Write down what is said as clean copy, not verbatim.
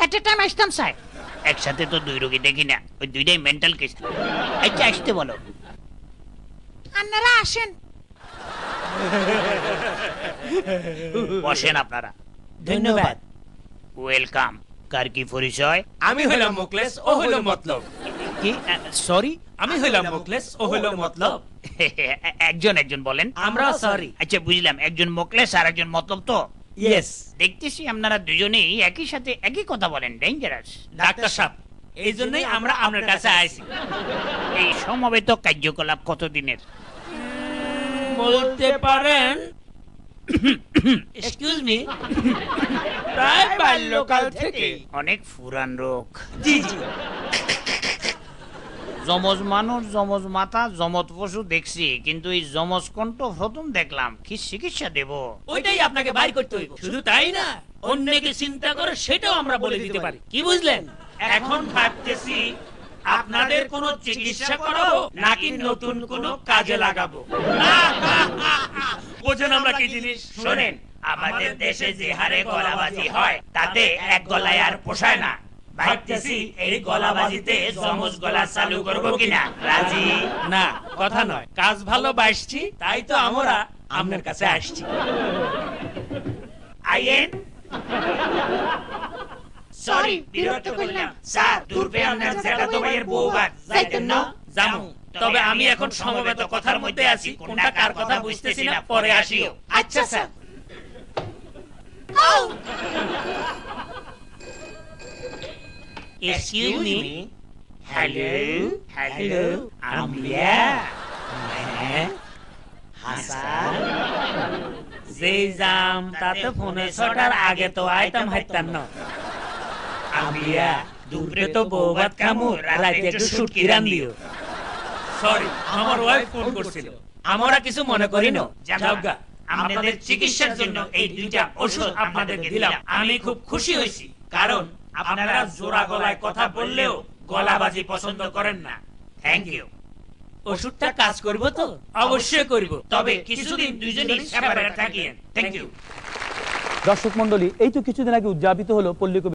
এট এ time আসতাম sir. একসাথে তো দুই রোগী দেখি না, ওই দুইটাই মেন্টাল কেস। আচ্ছা আসতে বলো। আপনারা আসেন। বসেন আপনারা। ধন্যবাদ। ওয়েলকাম। কার কি পরিচয়? আমি হইলাম মুখলেস, ও হইল মতলব। কি? সরি। আমি হইলাম মুখলেস, ও হইল মতলব। একজন একজন বলেন। আমরা সরি। আচ্ছা বুঝলাম, একজন মোকলেস আর একজন মতলব তো। ইয়েস। দেখতেছি আপনারা দুজনেই একই সাথে একই কথা বলেন, ডেঞ্জারাস। ডাক্তার সাহেব, এই জন্যই আমরা আপনার কাছে আইছি। এই সমবেত কার্যকলাপ কতদিনের? বলতে পারেন, এক্সকিউজ মি, প্রায় বাল্যকাল থেকে। অনেক পুরান রোগ। জি জি। যমজ মানুষ, যমজ মাথা, যমজ পশু দেখছি, কিন্তু এই যমজ কণ্ঠ প্রথম দেখলাম। কি চিকিৎসা দেব? ওইটাই আপনাকে বাইর করতে হইব। শুধু তাই না, অন্যকে চিন্তা করে সেটাও আমরা বলে দিতে পারি। কি বুঝলেন? এখন ভাবতেছি আপনাদের কোনো চিকিৎসা করাবো নাকি নতুন কোনো কাজে লাগাবো। বোঝেন আমরা কি জিনিস? শোনেন, আমাদের দেশে যে হারে গলাবাজি হয় তাতে এক গলায় আর পোষায় না। ভাবতেছি এই গলাবাজিতে যমজ গলা চালু করবো কিনা। রাজি? না, কথা নয়, কাজ ভালো বাসছি, তাই তো আমরা আপনার কাছে আসছি। আইয়েন। সরি, বিরক্ত করলাম। স্যার, দূরবে আপনার জ্যাঠাতো ভাইয়ের বউভাত যাইতেন না? জামু, তবে আমি এখন সমবেত কথার মধ্যে আছি, কোনটা কার কথা বুঝতেছি না, পরে আসিও। আচ্ছা sir. Excuse me. Hello hello, আম্বিয়া। হাসান, যেই জাম তাতে ফোনে ছটার আগে তো আইতাম হাইতাম না। আম্বিয়া, দুপুরে তো বউ ভাত খামু, রাতে একটু শুটকি রান্দিও। সরি, আমার ওয়াইফ ফোন করছিল। আমরা কিছু মনে করি না। যাওগা, আপনাদের চিকিৎসার জন্য এই দুইটা ওষুধ আপনাদেরকে দিলাম। আমি খুব খুশি হয়েছি, কারণ আপনারা জোড়া গলায় কথা বললেও গলাবাজি পছন্দ করেন না। Thank you. ওষুধটা কাজ করব তো? অবশ্যই করব, তবে কিছুদিন দুজনেই সেপারেট থাকিয়েন। Thank you. দর্শক মন্ডলী, এই তো কিছুদিন আগে উদযাপিত হলো পল্লী